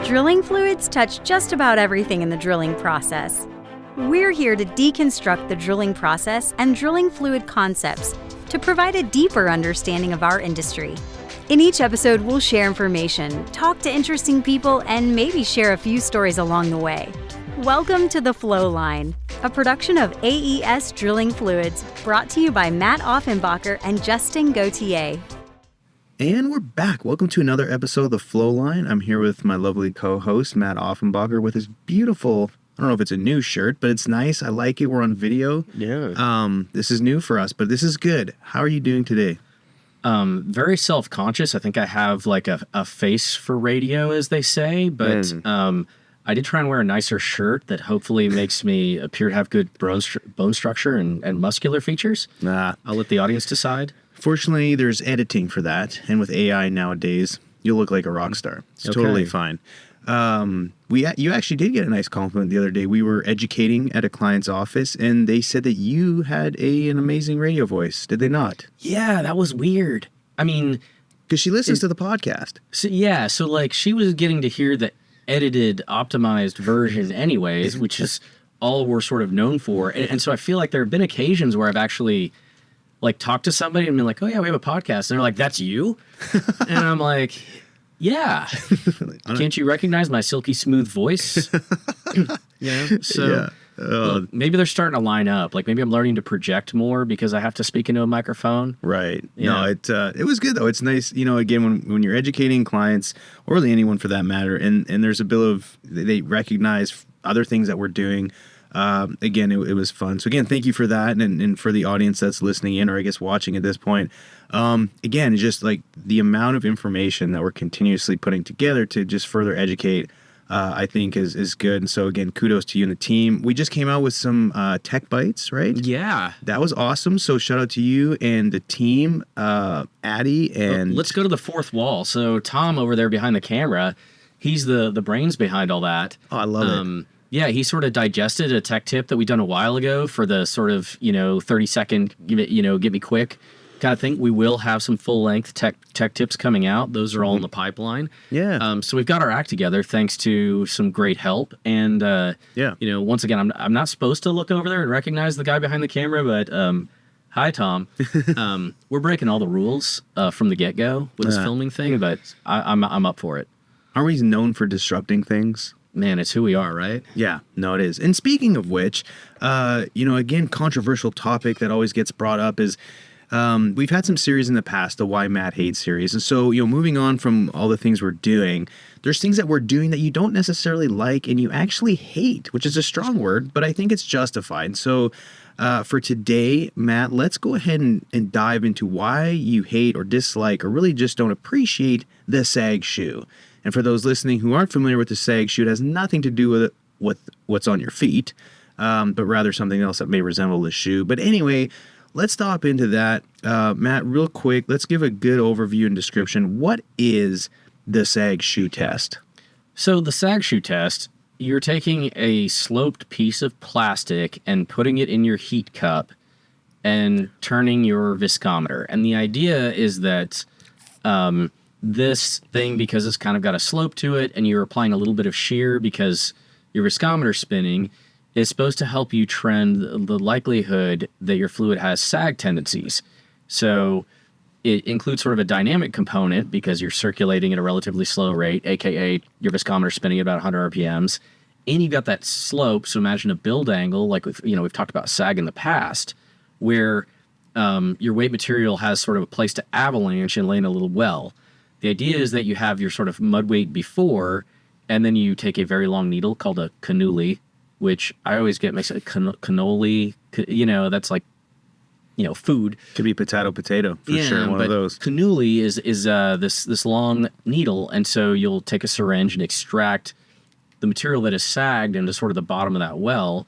Drilling fluids touch just about everything in the drilling process. We're here to deconstruct the drilling process and drilling fluid concepts to provide a deeper understanding of our industry. In each episode, we'll share information, talk to interesting people, and maybe share a few stories along the way. Welcome to the Flowline, a production of AES Drilling Fluids, brought to you by Matt Offenbacher and Justin Gauthier. And we're back. Welcome to another episode of the Flowline. I'm here with my lovely co-host, Matt Offenbacher, with his beautiful, I don't know if it's a new shirt, but it's nice. I like it. We're on video. Yeah. This is new for us, but this is good. How are you doing today? Very self-conscious. I think I have like a face for radio, as they say, but I did try and wear a nicer shirt that hopefully makes me appear to have good bone structure and muscular features. Nah. I'll let the audience decide. Fortunately, there's editing for that, and with AI nowadays, you'll look like a rock star. It's totally fine. You actually did get a nice compliment the other day. We were educating at a client's office, and they said that you had an amazing radio voice. Did they not? Yeah, that was weird. I mean, because she listens to the podcast. So like she was getting to hear the edited, optimized version anyways, which is all we're sort of known for. And so I feel like there have been occasions where I've actually like talked to somebody and been like, oh yeah, we have a podcast. And they're like, that's you? And I'm like, yeah. Can't you recognize my silky smooth voice? Maybe they're starting to line up. Like maybe I'm learning to project more because I have to speak into a microphone. Right. Yeah. No, it was good though. It's nice, again, when you're educating clients or really anyone for that matter, and there's a bit of, they recognize other things that we're doing. Again, it was fun. So again, thank you for that. And for the audience that's listening in, or I guess watching at this point, again, just like the amount of information that we're continuously putting together to just further educate, I think is good. And so again, kudos to you and the team. We just came out with some tech bites, right? Yeah. That was awesome. So shout out to you and the team, Addie and... Let's go to the fourth wall. So Tom over there behind the camera, he's the brains behind all that. Oh, I love it. Yeah, he sort of digested a tech tip that we done a while ago for the sort of, 30-second, get me quick kind of thing. We will have some full-length tech tips coming out. Those are all in the pipeline. Yeah. So we've got our act together thanks to some great help. And, once again, I'm not supposed to look over there and recognize the guy behind the camera, but hi, Tom. We're breaking all the rules from the get-go with this filming thing, but I'm up for it. Aren't we known for disrupting things? Man, it's who we are, right? Yeah, no, it is. And speaking of which, again, controversial topic that always gets brought up is we've had some series in the past, the Why Matt Hates series. And so, moving on from all the things we're doing, there's things that we're doing that you don't necessarily like and you actually hate, which is a strong word, but I think it's justified. So for today, Matt, let's go ahead and dive into why you hate or dislike or really just don't appreciate the sag shoe. And for those listening who aren't familiar with the sag shoe, it has nothing to do with what's on your feet, but rather something else that may resemble the shoe. But anyway, let's hop into that. Matt, real quick, let's give a good overview and description. What is the sag shoe test? So the sag shoe test, you're taking a sloped piece of plastic and putting it in your heat cup and turning your viscometer. And the idea is that this thing, because it's kind of got a slope to it and you're applying a little bit of shear because your viscometer spinning, is supposed to help you trend the likelihood that your fluid has sag tendencies. So it includes sort of a dynamic component because you're circulating at a relatively slow rate, aka your viscometer spinning at about 100 RPMs, and you've got that slope. So imagine a build angle, like we've talked about sag in the past, where your weight material has sort of a place to avalanche and lay in a little well. The idea is that you have your sort of mud weight before, and then you take a very long needle called a cannoli, which I always get mixed up. Cannoli, that's like, food. Could be potato for sure. One of those. Cannoli is this long needle, and so you'll take a syringe and extract the material that is sagged into sort of the bottom of that well,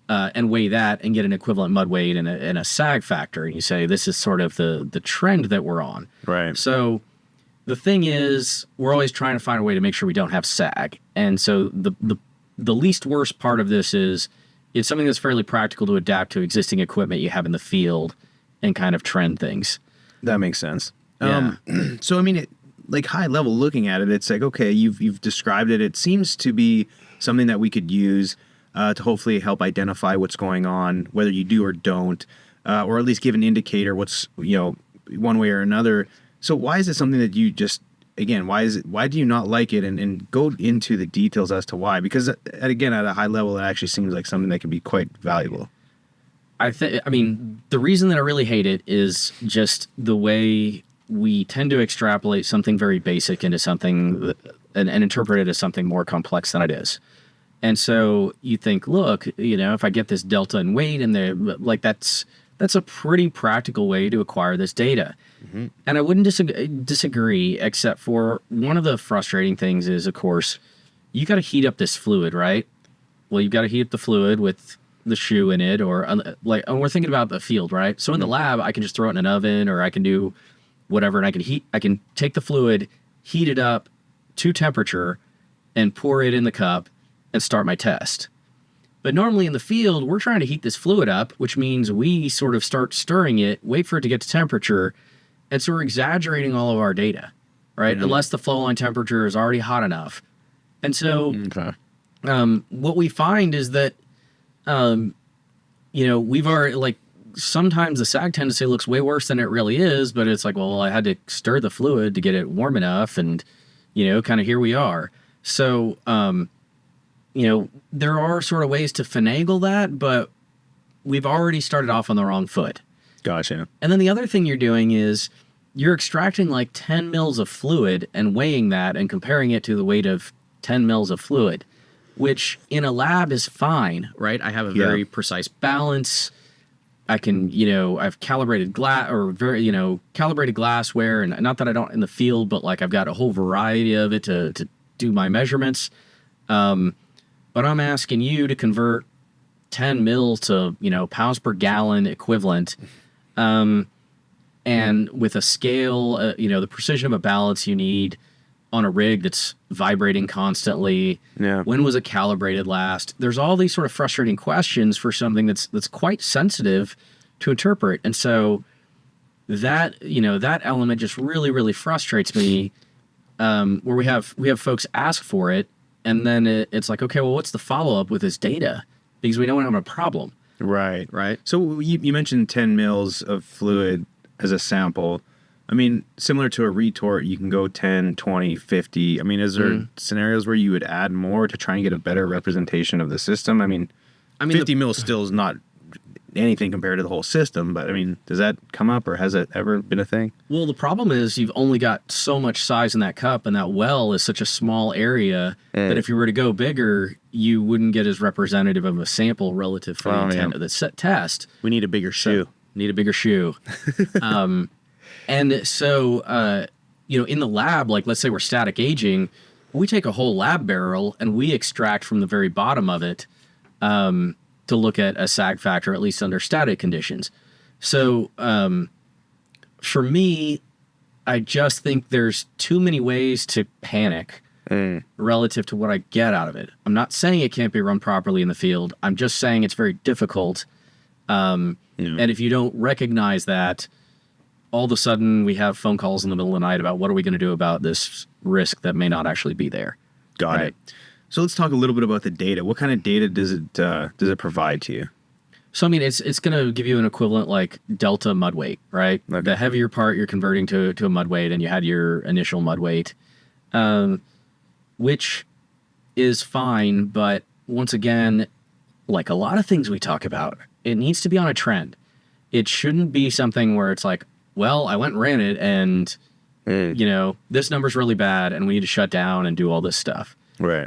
and weigh that and get an equivalent mud weight and a sag factor. And you say this is sort of the trend that we're on. Right. So the thing is, we're always trying to find a way to make sure we don't have sag. And so the least worst part of this is it's something that's fairly practical to adapt to existing equipment you have in the field and kind of trend things. That makes sense. Yeah. So, I mean, like high level looking at it, it's like, okay, you've described it. It seems to be something that we could use to hopefully help identify what's going on, whether you do or don't, or at least give an indicator what's, one way or another. So why is it something that you just, again, why do you not like it, and go into the details as to why? Because again, at a high level, it actually seems like something that can be quite valuable. I mean, the reason that I really hate it is just the way we tend to extrapolate something very basic into something and interpret it as something more complex than it is. And so you think, look, if I get this delta in weight, and that's a pretty practical way to acquire this data. Mm-hmm. And I wouldn't disagree, except for one of the frustrating things is, of course, you got to heat up this fluid, right? Well, you've got to heat up the fluid with the shoe in it, or and we're thinking about the field, right? So in the lab, I can just throw it in an oven, or I can do whatever, and I can take the fluid, heat it up to temperature, and pour it in the cup and start my test. But normally in the field, we're trying to heat this fluid up, which means we sort of start stirring it, wait for it to get to temperature, and so we're exaggerating all of our data, right? Mm-hmm. Unless the flow line temperature is already hot enough. And so what we find is that, we've already, sometimes the sag tendency looks way worse than it really is, but it's like, well, I had to stir the fluid to get it warm enough, and, kind of here we are. So, there are sort of ways to finagle that, but we've already started off on the wrong foot. Gotcha. And then the other thing you're doing is you're extracting like 10 mils of fluid and weighing that and comparing it to the weight of 10 mils of fluid, which in a lab is fine, right? I have a very precise balance. I can, I've calibrated calibrated glassware, and not that I don't in the field, but I've got a whole variety of it to do my measurements. But I'm asking you to convert 10 mils to, pounds per gallon equivalent. And with a scale, the precision of a balance you need on a rig that's vibrating constantly. Yeah. When was it calibrated last? There's all these sort of frustrating questions for something that's quite sensitive to interpret. And so that, that element just really, really frustrates me, where we have folks ask for it, and then it's like, okay, well, what's the follow-up with this data? Because we don't have a problem. Right. So you mentioned 10 mils of fluid as a sample. I mean, similar to a retort, you can go 10, 20, 50. I mean, is there scenarios where you would add more to try and get a better representation of the system? I mean 50 mils still is not anything compared to the whole system, but I mean, does that come up, or has it ever been a thing? Well, the problem is you've only got so much size in that cup, and that well is such a small area that if you were to go bigger, you wouldn't get as representative of a sample relative for the intent of the test. We need a bigger shoe. And so, in the lab, let's say we're static aging, we take a whole lab barrel and we extract from the very bottom of it to look at a sag factor, at least under static conditions. So for me, I just think there's too many ways to panic relative to what I get out of it. I'm not saying it can't be run properly in the field. I'm just saying it's very difficult. And if you don't recognize that, all of a sudden we have phone calls in the middle of the night about what are we going to do about this risk that may not actually be there. Got it. So let's talk a little bit about the data. What kind of data does it provide to you? So, I mean, it's going to give you an equivalent like delta mud weight, right? Okay. The heavier part you're converting to a mud weight, and you had your initial mud weight, which is fine. But once again, like a lot of things we talk about, it needs to be on a trend. It shouldn't be something where it's like, well, I went and ran it, and, this number's really bad, and we need to shut down and do all this stuff. Right.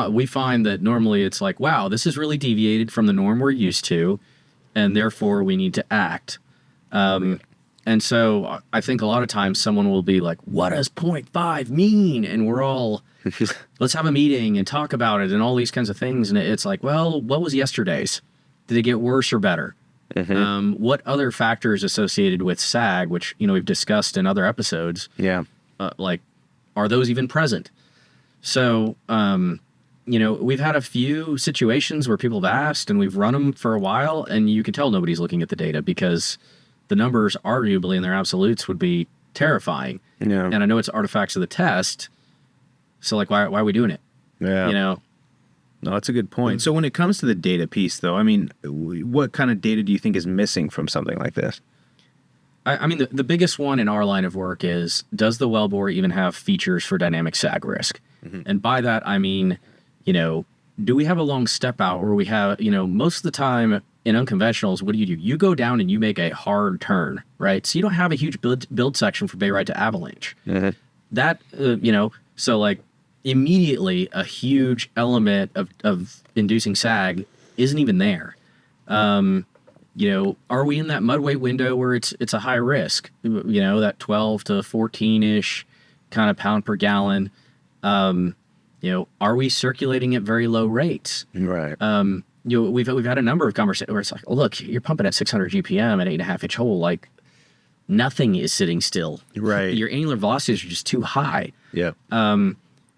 We find that normally it's like, wow, this is really deviated from the norm we're used to, and therefore we need to act. And so I think a lot of times someone will be like, what does 0.5 mean? And we're all, let's have a meeting and talk about it and all these kinds of things. And it's like, well, what was yesterday's? Did it get worse or better? Mm-hmm. What other factors associated with SAG, which, we've discussed in other episodes, are those even present? So, we've had a few situations where people have asked, and we've run them for a while, and you can tell nobody's looking at the data because the numbers, arguably in their absolutes, would be terrifying. Yeah. And I know it's artifacts of the test. So like, why are we doing it? Yeah. You know? No, that's a good point. So when it comes to the data piece, though, I mean, what kind of data do you think is missing from something like this? I mean, the biggest one in our line of work is, does the wellbore even have features for dynamic sag risk? And by that, I mean, you know, do we have a long step out where we have, you know, most of the time in unconventionals, what do? You go down and you make a hard turn, right? So you don't have a huge build section for barite to avalanche. That, you know, so like immediately a huge element of inducing sag isn't even there. You know, are we in that mud weight window where it's a high risk? You know, that 12 to 14-ish kind of pound per gallon. You know, are we circulating at very low rates? Right. You know, we've had a number of conversations where it's like, oh, look, you're pumping at 600 GPM at 8.5-inch hole. Like, nothing is sitting still. Right. Your angular velocities are just too high. Yeah.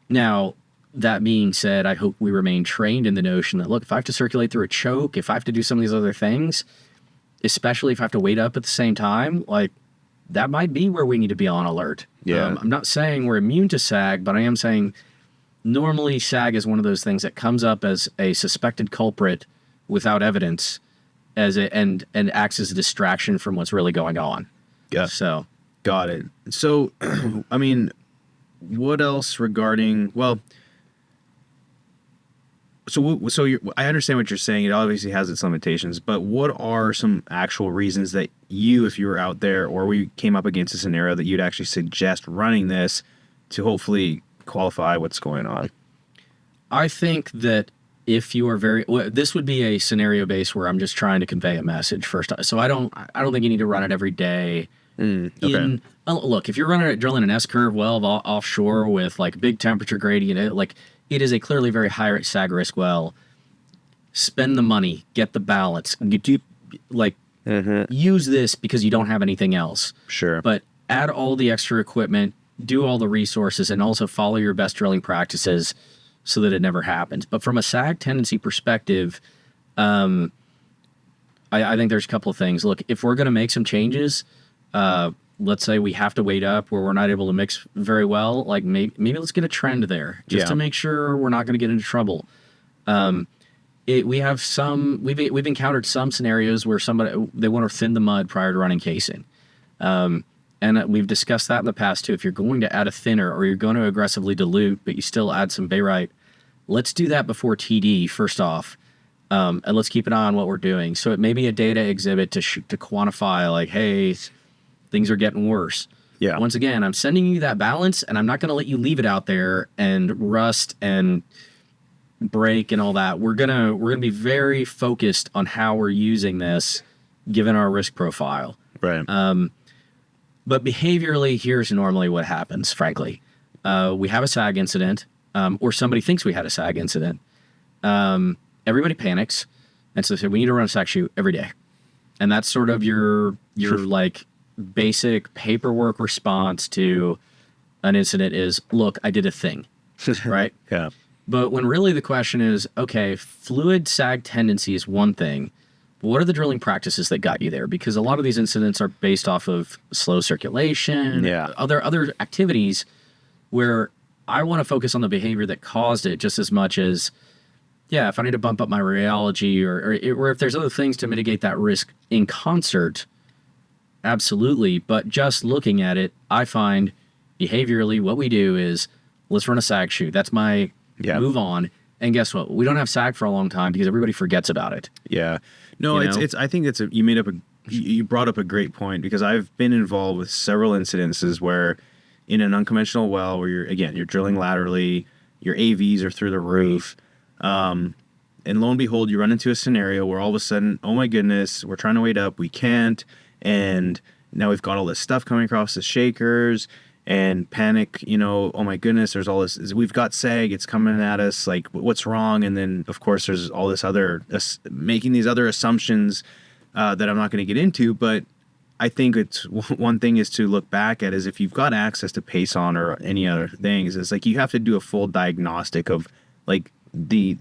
Now, that being said, I hope we remain trained in the notion that, look, if I have to circulate through a choke, if I have to do some of these other things, especially if I have to wait up at the same time, like, that might be where we need to be on alert. Yeah. I'm not saying we're immune to sag, but I am saying normally sag is one of those things that comes up as a suspected culprit without evidence and acts as a distraction from what's really going on. Yeah. So. Got it. So, I mean, what else regarding, well, I understand what you're saying. It obviously has its limitations, but what are some actual reasons that you, if you were out there or we came up against a scenario that you'd actually suggest running this to hopefully qualify what's going on? I think that if you are this would be a scenario base where I'm just trying to convey a message first. So I don't think you need to run it every day. Okay. Look, if you're drilling an S-curve well offshore with like big temperature gradient, like it is a clearly very high sag risk well. Spend the money, get the balance, use this because you don't have anything else. Sure. But add all the extra equipment, do all the resources, and also follow your best drilling practices so that it never happens. But from a sag tendency perspective, I think there's a couple of things. Look, if we're going to make some changes, let's say we have to wait up where we're not able to mix very well, like maybe let's get a trend there just to make sure we're not going to get into trouble. We've encountered some scenarios where they want to thin the mud prior to running casing. And we've discussed that in the past too. If you're going to add a thinner or you're going to aggressively dilute, but you still add some barite, let's do that before TD first off. And let's keep an eye on what we're doing. So it may be a data exhibit to quantify like, hey, things are getting worse. Yeah. Once again, I'm sending you that balance, and I'm not going to let you leave it out there and rust and break and all that. We're gonna be very focused on how we're using this, given our risk profile. Right. But behaviorally, here's normally what happens. Frankly, we have a sag incident, or somebody thinks we had a sag incident. Everybody panics, and so they say we need to run a sag shoot every day, and that's sort of your like basic paperwork response to an incident is, look, I did a thing, right? Yeah. But when really the question is, okay, fluid sag tendency is one thing, but what are the drilling practices that got you there? Because a lot of these incidents are based off of slow circulation, other activities where I want to focus on the behavior that caused it just as much as, yeah, if I need to bump up my rheology or if there's other things to mitigate that risk in concert, absolutely. But just looking at it, I find behaviorally what we do is let's run a sag shoot. That's my move on. And guess what? We don't have sag for a long time because everybody forgets about it. Yeah. No, it's I think you brought up a great point because I've been involved with several incidences where in an unconventional well where you're drilling laterally, your AVs are through the roof. And lo and behold, you run into a scenario where all of a sudden, oh my goodness, we're trying to wait up, we can't. And now we've got all this stuff coming across the shakers and panic, oh my goodness, there's all this, we've got sag, it's coming at us, like what's wrong? And then of course there's all this other, making these other assumptions that I'm not going to get into, but I think it's one thing is to look back at is if you've got access to Pason or any other things, it's like you have to do a full diagnostic of like the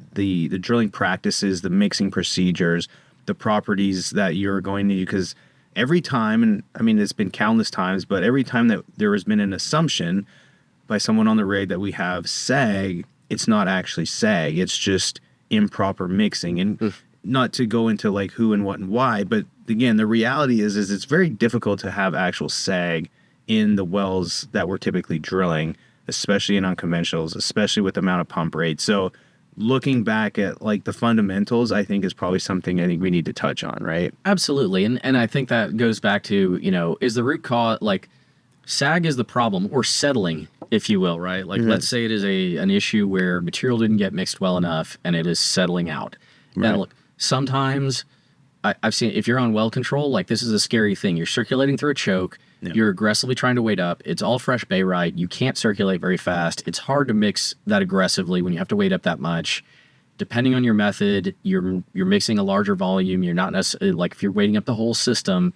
drilling practices, the mixing procedures, the properties that you're going to, because every time, and I mean, it's been countless times, but every time that there has been an assumption by someone on the rig that we have sag, it's not actually sag. It's just improper mixing. And not to go into like who and what and why, but again, the reality is it's very difficult to have actual sag in the wells that we're typically drilling, especially in unconventionals, especially with the amount of pump rate. So looking back at like the fundamentals, I think is probably something I think we need to touch on, right? Absolutely. And I think that goes back to, is the root cause, like sag is the problem, or settling, if you will, right? Like let's say it is an issue where material didn't get mixed well enough and it is settling out. Right. And look, sometimes I've seen, if you're on well control, like this is a scary thing. You're circulating through a choke. You're aggressively trying to wait up. It's all fresh barite. You can't circulate very fast. It's hard to mix that aggressively when you have to wait up that much. Depending on your method, you're mixing a larger volume. You're not necessarily, like if you're waiting up the whole system,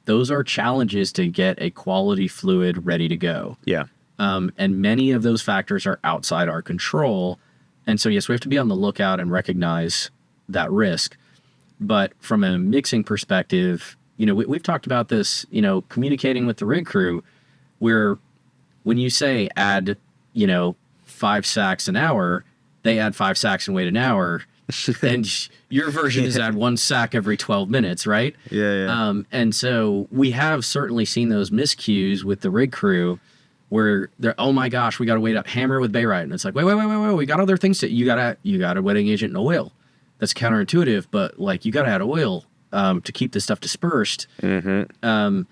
those are challenges to get a quality fluid ready to go. Yeah. And many of those factors are outside our control. And so, yes, we have to be on the lookout and recognize that risk. But from a mixing perspective, we've talked about this, communicating with the rig crew, where when you say add, 5 sacks an hour, they add 5 sacks and wait an hour. And your version is add 1 sack every 12 minutes, right? Yeah. And so we have certainly seen those miscues with the rig crew where they're, oh my gosh, we got to wait up, hammer with barite. And it's like, wait, we got other things you got a wetting agent and oil. That's counterintuitive, but like you got to add oil to keep this stuff dispersed. And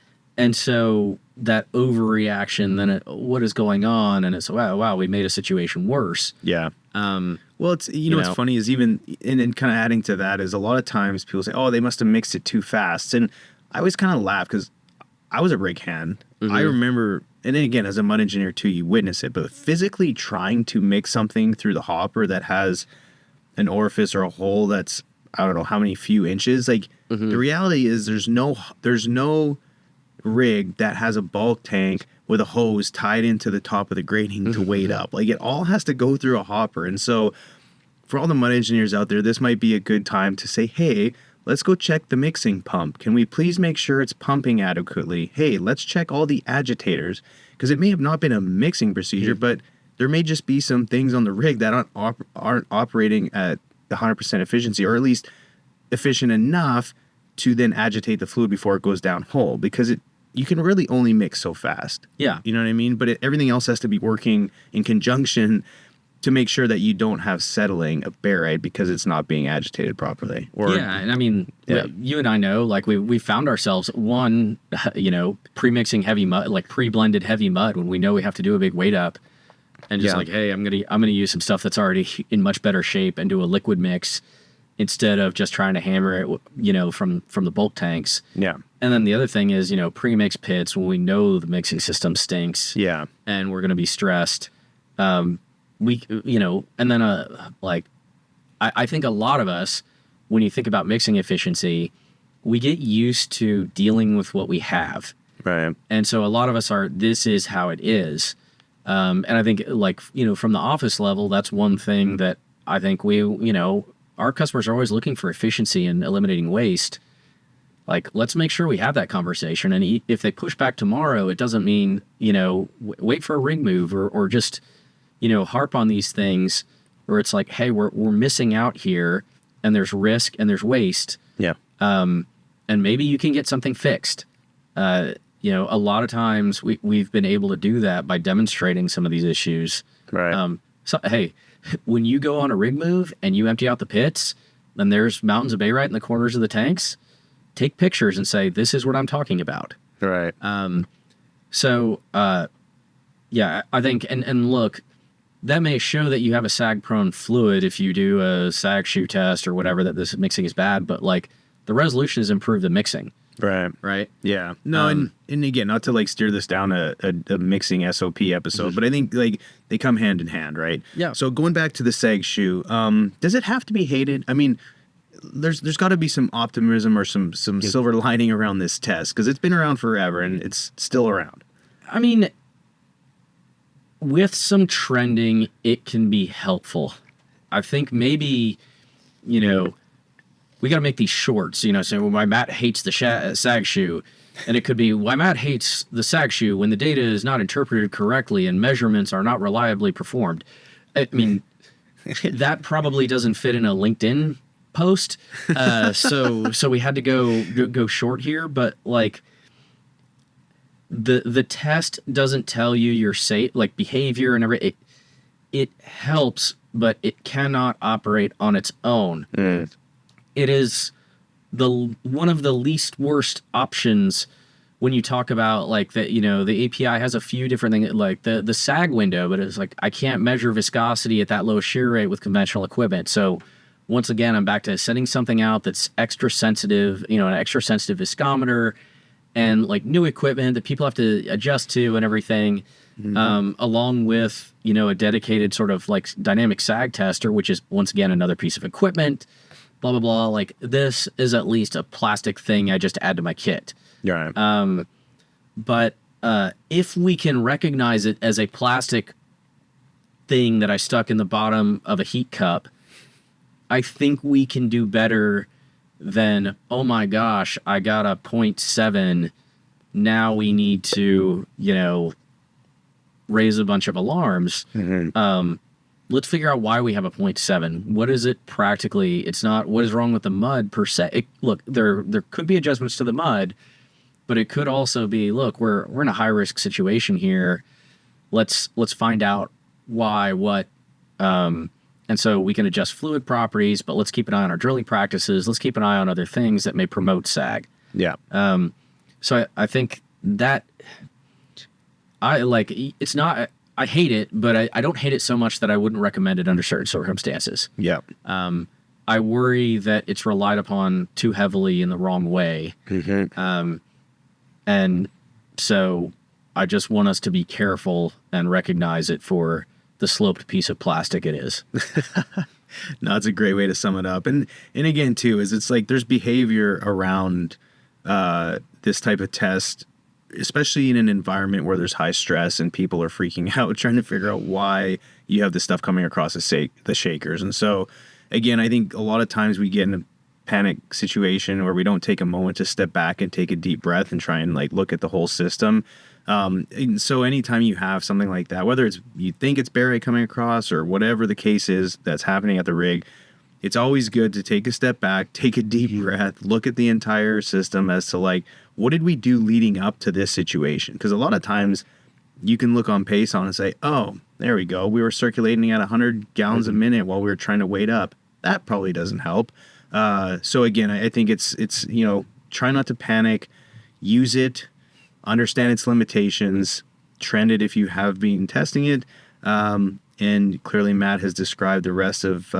so that overreaction, then what is going on? And it's, wow, we made a situation worse. Yeah. Well, it's, what's funny is even, and kind of adding to that is a lot of times people say, oh, they must have mixed it too fast. And I always kind of laugh because I was a rig hand. I remember, and then again, as a mud engineer too, you witness it, but physically trying to mix something through the hopper that has an orifice or a hole that's, I don't know how many few inches. Like the reality is there's no rig that has a bulk tank with a hose tied into the top of the grating to weight up. Like it all has to go through a hopper. And so for all the mud engineers out there, this might be a good time to say, hey, let's go check the mixing pump. Can we please make sure it's pumping adequately? Hey, let's check all the agitators, because it may have not been a mixing procedure, but there may just be some things on the rig that aren't operating at 100% efficiency, or at least efficient enough to then agitate the fluid before it goes down hole, because you can really only mix so fast. Yeah. You know what I mean? But everything else has to be working in conjunction to make sure that you don't have settling of barite because it's not being agitated properly. And I mean, you and I know, like we found ourselves pre-mixing heavy mud, like pre-blended heavy mud when we know we have to do a big weight up, and just like, hey, I'm gonna use some stuff that's already in much better shape and do a liquid mix instead of just trying to hammer it, from the bulk tanks. Yeah. And then the other thing is, pre-mix pits when we know the mixing system stinks. Yeah. And we're gonna be stressed. And then I think a lot of us, when you think about mixing efficiency, we get used to dealing with what we have. Right. And so a lot of us this is how it is. And I think from the office level, that's one thing that I think our customers are always looking for efficiency and eliminating waste. Like, let's make sure we have that conversation. And if they push back tomorrow, it doesn't mean, wait for a rig move or just, harp on these things where it's like, hey, we're missing out here and there's risk and there's waste. Yeah. And maybe you can get something fixed. A lot of times we've been able to do that by demonstrating some of these issues. Right. So, hey, when you go on a rig move and you empty out the pits and there's mountains of barite in the corners of the tanks, take pictures and say, this is what I'm talking about. Right. I think, and look, that may show that you have a sag-prone fluid if you do a sag shoe test or whatever, that this mixing is bad, but like the resolution has improved the mixing. Right. Yeah. No, and again, not to like steer this down a mixing SOP episode, but I think like they come hand in hand, right? Yeah. So going back to the sag shoe, does it have to be hated? I mean, there's got to be some optimism or some silver lining around this test, because it's been around forever and it's still around. I mean, with some trending, it can be helpful. I think maybe, we got to make these shorts, so why Matt hates the sag shoe. And it could be why Matt hates the sag shoe when the data is not interpreted correctly and measurements are not reliably performed. I mean, that probably doesn't fit in a LinkedIn post. So we had to go short here, but like the test doesn't tell you your behavior and everything. It helps, but it cannot operate on its own. It is one of the least worst options when you talk about like that. The API has a few different things like the sag window, but it's like I can't measure viscosity at that low shear rate with conventional equipment. So once again, I'm back to sending something out that's extra sensitive, an extra sensitive viscometer and like new equipment that people have to adjust to and everything, along with, a dedicated sort of like dynamic sag tester, which is once again another piece of equipment, blah, blah, blah. Like this is at least a plastic thing I just add to my kit. Yeah. But if we can recognize it as a plastic thing that I stuck in the bottom of a heat cup, I think we can do better than, oh my gosh, I got a 0.7. Now we need to, raise a bunch of alarms. Let's figure out why we have a 0.7. What is it practically? It's not what is wrong with the mud per se. Look, there could be adjustments to the mud, but it could also be, look, we're in a high risk situation here. Let's find out why, what, and so we can adjust fluid properties, but let's keep an eye on our drilling practices. Let's keep an eye on other things that may promote sag. Yeah. So I think that it's not, I hate it, but I don't hate it so much that I wouldn't recommend it under certain circumstances. Yeah. I worry that it's relied upon too heavily in the wrong way. And so I just want us to be careful and recognize it for the sloped piece of plastic it is. No, it's a great way to sum it up. And again, too, is it's like there's behavior around this type of test, especially in an environment where there's high stress and people are freaking out, trying to figure out why you have this stuff coming across the shakers. And so, again, I think a lot of times we get in a panic situation where we don't take a moment to step back and take a deep breath and try and like look at the whole system. And so anytime you have something like that, whether it's you think it's barite coming across or whatever the case is that's happening at the rig, it's always good to take a step back, take a deep breath, look at the entire system as to like, what did we do leading up to this situation? Because a lot of times you can look on Payson and say, oh, there we go. We were circulating at 100 gallons a minute while we were trying to wait up. That probably doesn't help. So again, I think it's try not to panic, use it, understand its limitations, trend it if you have been testing it. And clearly Matt has described the rest of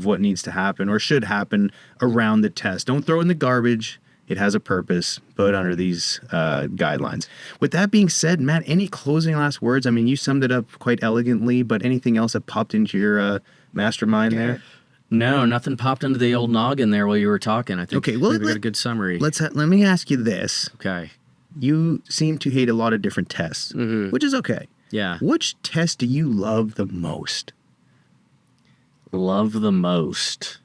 what needs to happen or should happen around the test. Don't throw it in the garbage. It has a purpose, put under these guidelines. With that being said, Matt, any closing last words? I mean, you summed it up quite elegantly, but anything else that popped into your mastermind there? No, nothing popped into the old noggin there while you were talking. I think okay, well, we got a good summary. Let me ask you this. Okay. You seem to hate a lot of different tests, which is okay. Yeah. Which test do you love the most? Love the most.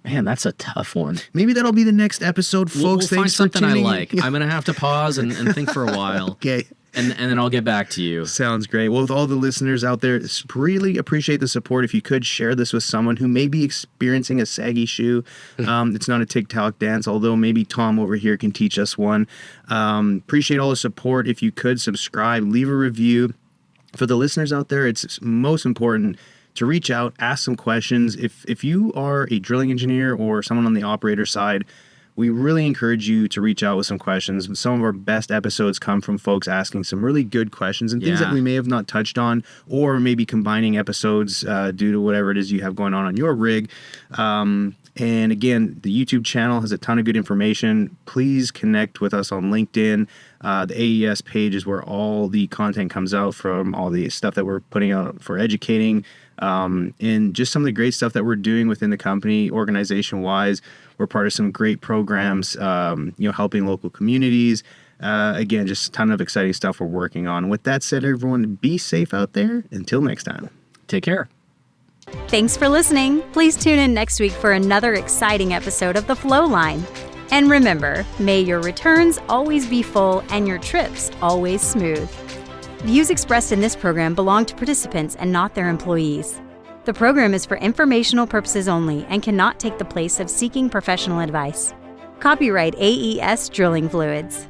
Man, that's a tough one. Maybe that'll be the next episode, folks. We'll find something I tuning in. like. I'm going to have to pause and think for a while. Okay. And then I'll get back to you. Sounds great. Well, with all the listeners out there, really appreciate the support. If you could share this with someone who may be experiencing a saggy shoe. It's not a TikTok dance, although maybe Tom over here can teach us one. Appreciate all the support. If you could subscribe, leave a review. For the listeners out there, it's most important to reach out, ask some questions. If you are a drilling engineer or someone on the operator side, we really encourage you to reach out with some questions. Some of our best episodes come from folks asking some really good questions and things that we may have not touched on, or maybe combining episodes due to whatever it is you have going on your rig. And again, the YouTube channel has a ton of good information. Please connect with us on LinkedIn. The AES page is where all the content comes out from all the stuff that we're putting out for educating, and just some of the great stuff that we're doing within the company organization-wise. We're part of some great programs, helping local communities. Again, just a ton of exciting stuff we're working on. With that said, everyone, be safe out there. Until next time. Take care. Thanks for listening. Please tune in next week for another exciting episode of the Flowline. And remember, may your returns always be full and your trips always smooth. Views expressed in this program belong to participants and not their employees. The program is for informational purposes only and cannot take the place of seeking professional advice. Copyright AES Drilling Fluids.